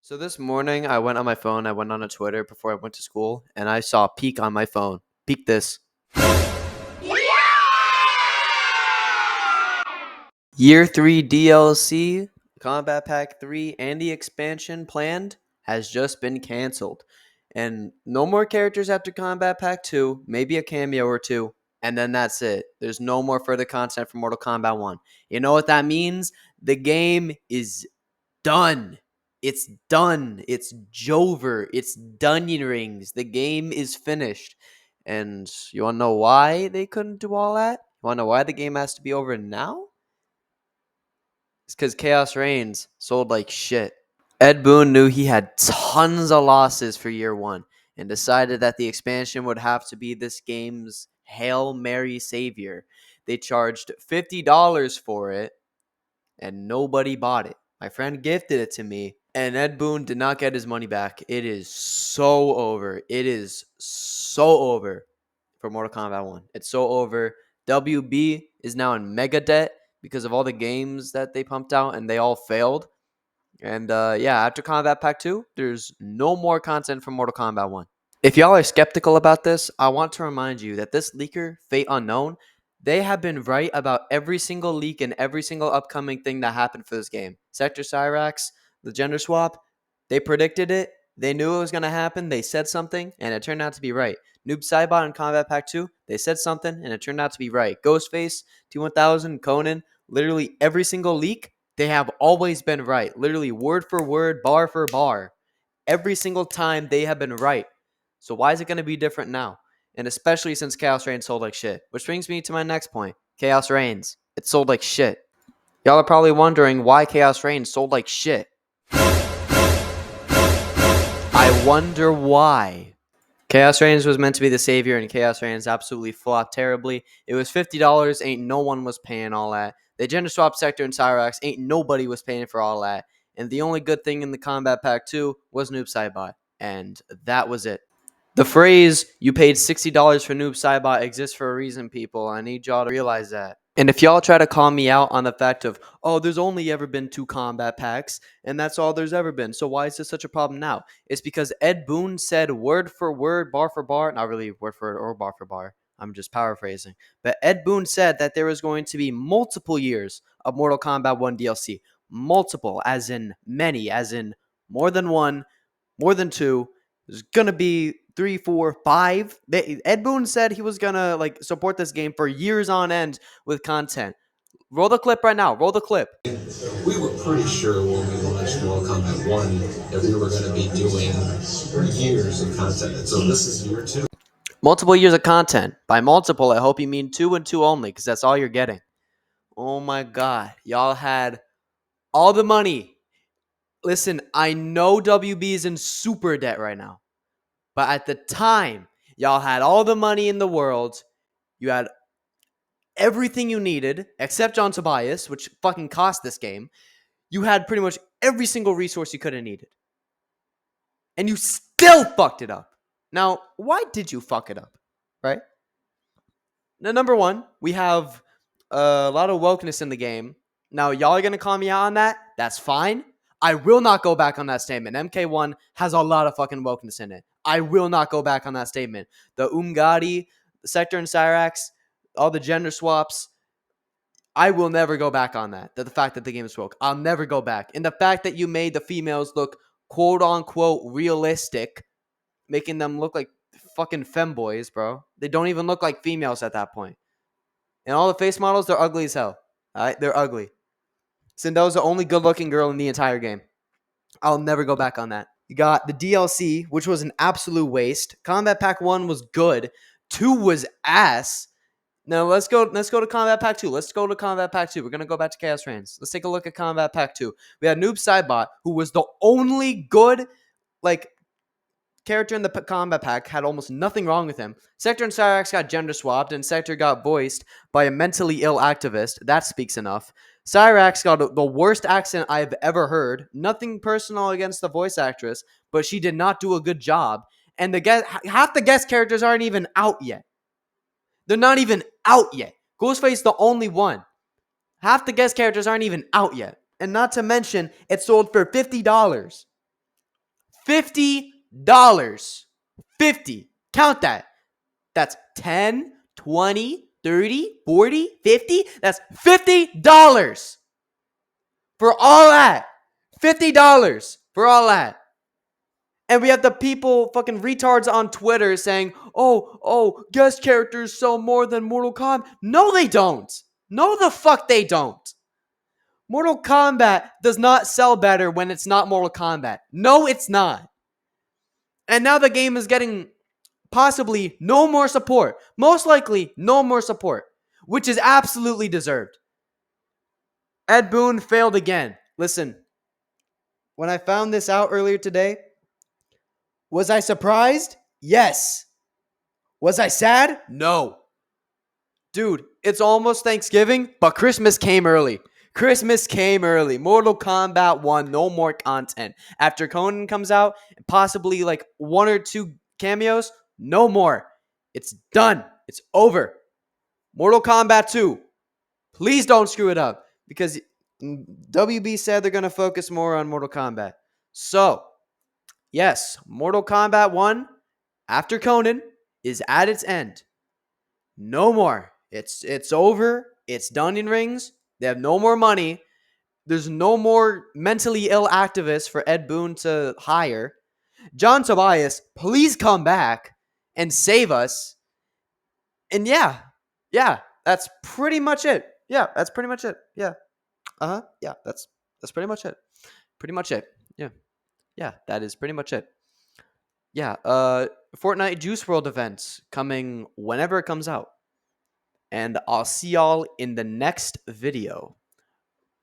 So this morning I went on my phone, I went on a Twitter before I went to school, and I saw Peak on my phone. Peak this. Year 3 DLC, Combat Pack 3, and the expansion planned has just been canceled. And no more characters after Combat Pack 2, maybe a cameo or two, and then that's it. There's no more further content for Mortal Kombat 1. You know what that means? The game is done. It's done. It's Jover. It's Dunyan Rings. The game is finished. And you want to know why they couldn't do all that? You want to know why the game has to be over now? It's because Chaos Reigns sold like shit. Ed Boon knew he had tons of losses for year one and decided that the expansion would have to be this game's Hail Mary Savior. They charged $50 for it and nobody bought it. My friend gifted it to me, and Ed Boon did not get his money back. It is so over. It is so over for Mortal Kombat 1. It's so over. WB is now in mega debt because of all the games that they pumped out, and they all failed. And yeah, after Combat Pack 2, there's no more content from Mortal Kombat 1. If y'all are skeptical about this, I want to remind you that this leaker, Fate Unknown, they have been right about every single leak and every single upcoming thing that happened for this game. Sector Cyrax, the gender swap, they predicted it. They knew it was going to happen. They said something, and it turned out to be right. Noob Saibot in Combat Pack 2, they said something, and it turned out to be right. Ghostface, T1000, Conan, literally every single leak, they have always been right. Literally word for word, bar for bar. Every single time they have been right. So why is it going to be different now? And especially since Chaos Reigns sold like shit. Which brings me to my next point. Chaos Reigns. It sold like shit. Y'all are probably wondering why Chaos Reigns sold like shit. I wonder why. Chaos Reigns was meant to be the savior, and Chaos Reigns absolutely flopped terribly. It was $50. Ain't no one was paying all that. They gender swapped Sector and Cyrax. Ain't nobody was paying for all that. And the only good thing in the Combat Pack 2 was Noob Saibot. And that was it. The phrase, you paid $60 for Noob Saibot exists for a reason, people. I need y'all to realize that. And if y'all try to call me out on the fact of, oh, there's only ever been 2 combat packs, and that's all there's ever been, so why is this such a problem now? It's because Ed Boon said word for word, bar for bar, not really word for word or bar for bar, I'm just paraphrasing, but Ed Boon said that there was going to be multiple years of Mortal Kombat 1 DLC. Multiple, as in many, as in more than one, more than two. There's gonna be 3, 4, 5. Ed Boon said he was gonna support this game for years on end with content. Roll the clip right now. Roll the clip. We were pretty sure when we launched Mortal Kombat 1 that we were going to be doing years of content. So this is year 2. Multiple years of content. By multiple, I hope you mean 2 and 2 only, because that's all you're getting. Oh my god. Y'all had all the money. Listen, I know WB is in super debt right now. But at the time, y'all had all the money in the world. You had everything you needed, except John Tobias, which fucking cost this game. You had pretty much every single resource you could have needed. And you still fucked it up. Now, why did you fuck it up? Right? Now, number one, we have a lot of wokeness in the game. Now, y'all are going to call me out on that. That's fine. I will not go back on that statement. MK1 has a lot of fucking wokeness in it. I will not go back on that statement. The Umgadi, the Sector and Cyrax, all the gender swaps, I will never go back on that. The fact that the game is woke. I'll never go back. And the fact that you made the females look quote unquote realistic, making them look like fucking femboys, bro. They don't even look like females at that point. And all the face models, they're ugly as hell. All right? They're ugly. Sindel's the only good looking girl in the entire game. I'll never go back on that. You got the DLC, which was an absolute waste. Combat Pack 1 was good. 2 was ass. Now let's go to Combat Pack 2. Let's go to Combat Pack 2. We're going to go back to Chaos Reigns. Let's take a look at Combat Pack 2. We had Noob Saibot, who was the only good character in the Combat Pack, had almost nothing wrong with him. Sector and Cyrax got gender swapped, and Sector got voiced by a mentally ill activist. That speaks enough. Cyrax got the worst accent I've ever heard. Nothing personal against the voice actress, but she did not do a good job. And half the guest characters aren't even out yet. They're not even out yet. Ghostface the only one. Half the guest characters aren't even out yet. And not to mention, it sold for $50. $50. 50. Count that. That's 10, 20, 30, 40, 50. That's $50 for all that. $50 for all that. And we have the people, fucking retards on Twitter saying, guest characters sell more than Mortal Kombat. No, they don't. No, the fuck they don't. Mortal Kombat does not sell better when it's not Mortal Kombat. No, it's not. And now the game is getting possibly no more support. Most likely, no more support, which is absolutely deserved. Ed Boon failed again. Listen, when I found this out earlier today, was I surprised? Yes. Was I sad? No. Dude, it's almost Thanksgiving, but Christmas came early. Christmas came early. Mortal Kombat 1, no more content. After Conan comes out, possibly like 1 or 2 cameos, no more. It's done. It's over. Mortal Kombat 2, please don't screw it up because WB said they're going to focus more on Mortal Kombat. So, yes, Mortal Kombat 1, after Conan, is at its end. No more. It's over. It's done in rings. They have no more money. There's no more mentally ill activists for Ed Boon to hire. John Tobias, please come back and save us. And yeah, that's pretty much it. Yeah, that's pretty much it. Yeah. Yeah, that's pretty much it. Pretty much it. Yeah. Yeah, that is pretty much it. Yeah, Fortnite Juice World events coming whenever it comes out. And I'll see y'all in the next video.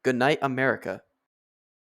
Good night, America.